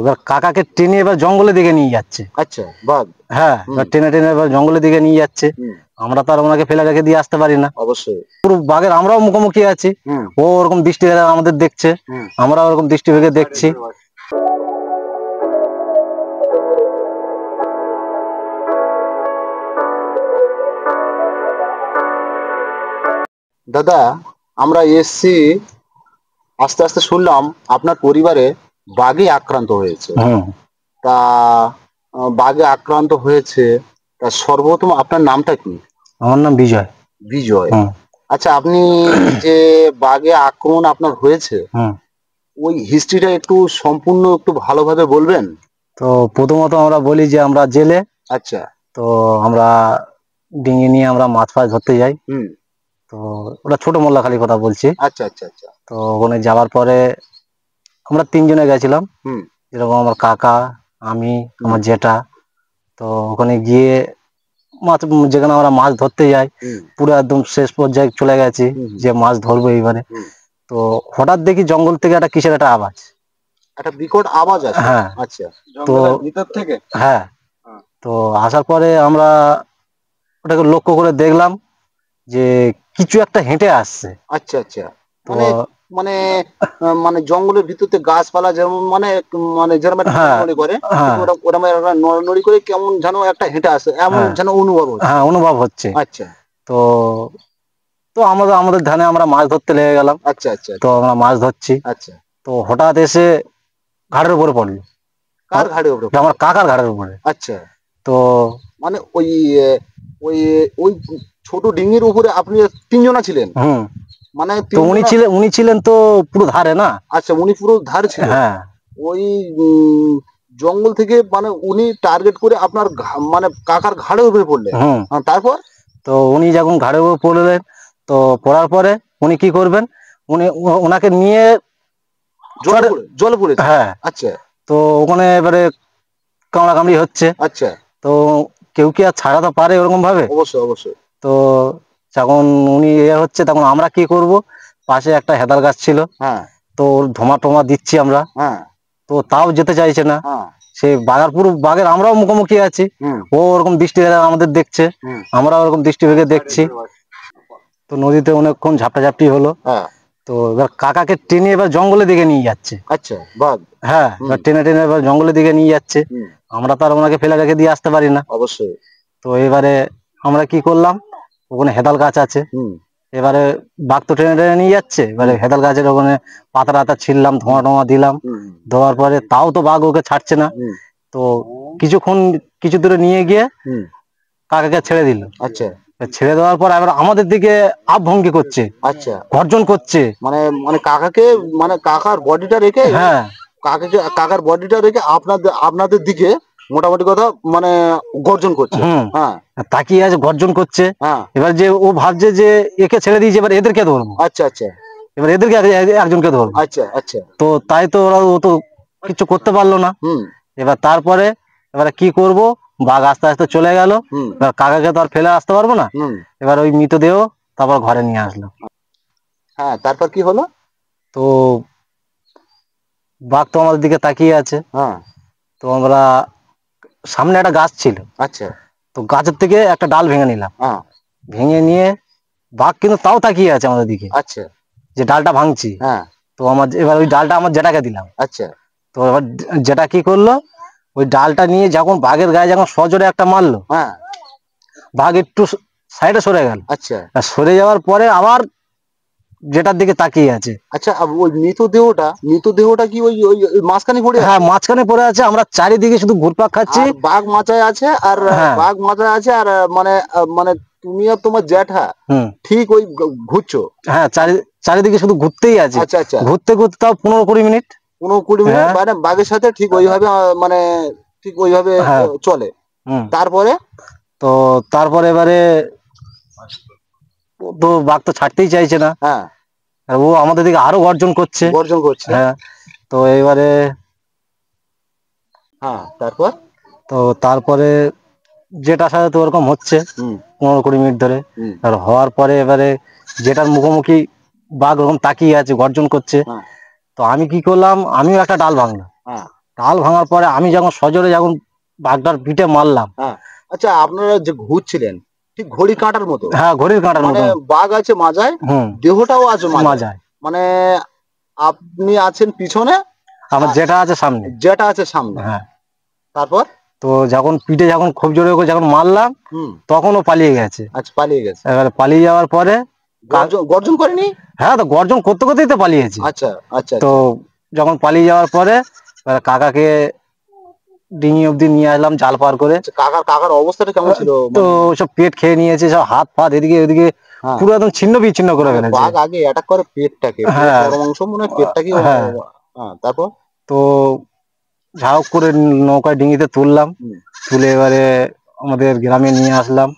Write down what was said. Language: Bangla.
এবার কাকাকে টেনে এবার জঙ্গলের দিকে নিয়ে যাচ্ছে। আচ্ছা, বাঘ। হ্যাঁ, এবার টেনে টেনে এবার জঙ্গলের দিকে নিয়ে যাচ্ছে। আমরা তো আর ওনাকে ফেলে রেখে দিয়ে আসতে পারি না। অবশ্যই। পুরো বাঘের আমরাও মুখোমুখি আছি। ও ওরকম দৃষ্টি ভেবে আমাদের দেখছে, আমরা ওরকম দৃষ্টি ভেবে দেখছি। দাদা, আমরা এসছি, আস্তে আস্তে শুনলাম আপনার পরিবারে বাঘে আক্রান্ত হয়েছে। তা বাঘে আক্রান্ত হয়েছে, তা সর্বপ্রথম আপনার নামটা কি? আমার নাম বিজয়। বিজয়। আচ্ছা, আপনি যে বাঘে আক্রমণ আপনার হয়েছে, ওই হিস্ট্রিটা একটু সম্পূর্ণ একটু ভালোভাবে বলবেন? তো প্রথমত আমরা বলি যে আমরা জেলে। আচ্ছা। তো আমরা ডিঙি নিয়ে আমরা মাছ ফাছ ধরতে যাই। তো ওটা ছোট মোল্লাখালীর কথা বলছি। আচ্ছা আচ্ছা আচ্ছা। তো ওখানে যাওয়ার পরে আমরা 3 জনে গেছিলাম, যেরকম আমার কাকা, আমি, আমার জেঠা। তো ওখানে গিয়ে মাছ, যেখানে আমরা মাছ ধরতে যাই, পুরো একদম শেষ পর্যায়ে চলে গেছি যে মাছ ধরবো এইবারে। তো হঠাৎ দেখি জঙ্গল থেকে একটা কিসের একটা আওয়াজ, একটা বিকট আওয়াজ আসে। হ্যাঁ। আচ্ছা, তো ভিতর থেকে? হ্যাঁ। তো আসার পরে আমরা ওটাকে লক্ষ্য করে দেখলাম যে কিছু একটা হেঁটে আসছে। আচ্ছা আচ্ছা। তো মানে মানে জঙ্গলের ভিতরতে গাছপালা যেমন মানে মানে যেরকম একটা নড়ানড়ি করে, ওরকম একটা নড়ানড়ি করে কেমন যেন একটা হেঁটে আসে, এমন যেন অনুভব হচ্ছে। হ্যাঁ, অনুভব হচ্ছে। আচ্ছা। তো তো আমাদের ধানে আমরা মাছ ধরতে লেগে গেলাম। আচ্ছা আচ্ছা। তো আমরা মাছ ধরছি। আচ্ছা। তো হঠাৎ এসে ঘাড়ের উপরে পড়লো। কার ঘাড়ের উপরে? আমার কাকার ঘাড়ের উপরে। আচ্ছা। তো মানে ওই ওই ওই ছোট ডিঙির উপরে আপনি 3 জনা ছিলেন? মানে তো উনি ছিলেন তো পুরো ধারে না। আচ্ছা, উনি পুরো ধারে ছিলেন। হ্যাঁ। ওই জঙ্গল থেকে মানে উনি টার্গেট করে আপনার মানে কাকার ঘাড়ের উপরে পড়লেন। তারপর? তো উনি যখন ঘাড়ের উপর পড়লেন, তো পড়ার পরে উনি কি করবেন, উনি ওনাকে নিয়ে জলে পড়েছে। হ্যাঁ। আচ্ছা। তো ওখানে এবারে কামড়াকামড়ি হচ্ছে। আচ্ছা। তো কেউ কি আর ছাড়াতে পারে ওরকম ভাবে? অবশ্যই অবশ্যই। তো যখন উনি হচ্ছে, তখন আমরা কি করব, পাশে একটা হেদাল গাছ ছিল। তো ধোমা টোমা দিচ্ছি আমরা। তো তাও যেতে চাইছে না। সে বাঘের আমরাও মুখোমুখি আছি। ও ওরকম দৃষ্টি ভেবে আমাদের দেখছে, আমরা ওরকম দৃষ্টি ভেবে দেখছি। তো নদীতে অনেকক্ষণ ঝাপটাঝাপটি হলো। তো এবার কাকাকে টেনে এবার জঙ্গলের দিকে নিয়ে যাচ্ছে। আচ্ছা, বাঘ। হ্যাঁ, এবার টেনে টেনে এবার জঙ্গলের দিকে নিয়ে যাচ্ছে। আমরা তো আর ওনাকে ফেলে রেখে দিয়ে আসতে পারি না। অবশ্যই। তো এবারে আমরা কি করলাম, ওখানে হেদাল গাছ আছে। এবারে বাঘ তো টেনে টেনে নিয়ে যাচ্ছে, এবারে হেদাল গাছের ওখানে পাতা টাতা ছিললাম, ধোঁয়া টোয়া দিলাম। দেওয়ার পরে তাও তো বাঘ ওকে ছাড়ছে না। তো কিছু দূরে নিয়ে গিয়ে কাকাকে ছেড়ে দিল। আচ্ছা। ছেড়ে দেওয়ার পর এবার আমাদের দিকে ভঙ্গি করছে। আচ্ছা। গর্জন করছে। মানে মানে কাকাকে, মানে কাকার বডিটা রেখে, হ্যাঁ, কাকার বডিটা রেখে আপনাদের দিকে মোটামুটি কথা মানে গর্জন করছে। তাকিয়ে আছে, গর্জন করছে। এবার যে ও ভাবছে যে একে ছেড়ে দিয়েছে, এবার এদেরকে ধরবো। আচ্ছা আচ্ছা। এবার এদেরকে একজনকে ধরবো। আচ্ছা আচ্ছা। তো তাই তো ও তো কিছু করতে পারলো না। এবার তারপরে এবারে কি করব, বাঘ আস্তে আস্তে চলে গেল। এবার কাকাকে তো আর ফেলে আসতে পারবো না। এবার ওই মৃতদেহ তারপর ঘরে নিয়ে আসলো। হ্যাঁ, তারপর কি হলো? তো বাঘ তো আমাদের দিকে তাকিয়ে আছে। তো আমরা, সামনে একটা গাছ ছিল। আচ্ছা। তো গাছের থেকে একটা ডাল ভেঙে নিলাম। ভেঙে নিয়ে বাঘ কিন্তু তাও তাকিয়ে আছে আমাদের দিকে। আচ্ছা। যে ডালটা ভাঙছি। তো এবার ওই ডালটা আমার জেঠাকে দিলাম। আচ্ছা। তো এবার যেটা কি করলো, ওই ডালটা নিয়ে যখন বাঘের গায়ে যখন সজোরে একটা মারলো, বাঘ একটু সাইডে সরে গেল। আচ্ছা। সরে যাওয়ার পরে আবার যেটার দিকে তাকিয়ে আছে। আচ্ছা, ওই মৃতদেহটা কি ওই মাঝখানে পড়ে আছে? হ্যাঁ, মাঝখানে পড়ে আছে। আমরা চারিদিকে শুধু ঘুরপাক খাচ্ছি। বাঘ মাথায় আছে, আর বাঘ মাথায় আছে, আর মানে মানে তুমি আর তোমার জ্যাঠা ঠিক ওই ঘুরছো। হ্যাঁ, চারিদিকে শুধু ঘুরতেই আছে। আচ্ছা আচ্ছা। ঘুরতে ঘুরতে তাও 15-20 মিনিট। 15-20 মিনিট মানে বাঘের সাথে ঠিক ওইভাবে মানে ঠিক ওইভাবে চলে। তারপরে? তো তারপরে এবারে তো বাঘ তো ছাড়তেই চাইছে না। ও আমাদের দিকে আরো গর্জন করছে। হ্যাঁ। তো এবারে তারপরে যেটার সাথে তো ওরকম হচ্ছে 15-20 মিনিট ধরে। আর হওয়ার পরে এবারে যেটার মুখোমুখি বাঘ ওরকম তাকিয়ে আছে, গর্জন করছে। তো আমি কি করলাম, আমিও একটা ডাল ভাঙলাম। টাল ভাঙার পরে আমি যখন সজোরে যখন বাঘটার পিঠে মারলাম। হ্যাঁ, আচ্ছা আপনারা যে ঘুরছিলেন ঠিক ঘড়ি কাঁটার মতো? হ্যাঁ, ঘড়ির কাঁটার মানে মতো। বাঘ আছে মাজায়, দেহটাও আছে মাজায়। মানে আপনি আছেন পিছনে, আমার যেটা আছে সামনে। যেটা আছে সামনে। হ্যাঁ, তারপর তো যখন পিঠে যখন খুব জোরে করে যখন মারলাম, তখন ও পালিয়ে গেছে। আচ্ছা, পালিয়ে গেছে। এবারে পালিয়ে যাওয়ার পরে গর্জন করেনি? হ্যাঁ, তো গর্জন করতে করতেই তো পালিয়েছে। আচ্ছা আচ্ছা। তো যখন পালিয়ে যাওয়ার পরে কাকাকে ডিঙি অব্দি নিয়ে আসলাম জাল পার করে। কাকার অবস্থাটা কেমন ছিল? তো সব পেট খেয়ে নিয়েছে, সব হাত ফাত এদিকে ওদিকে পুরো একদম ছিন্ন বিচ্ছিন্ন করে ফেলেছে। বাঘ আগে অ্যাটাক করে পেটটাকে, বড় মাংস মনে হয় পেটটাকে। তারপর তো যা হোক করে নৌকায় ডিঙিতে তুললাম, তুলে এবারে আমাদের গ্রামে নিয়ে আসলাম।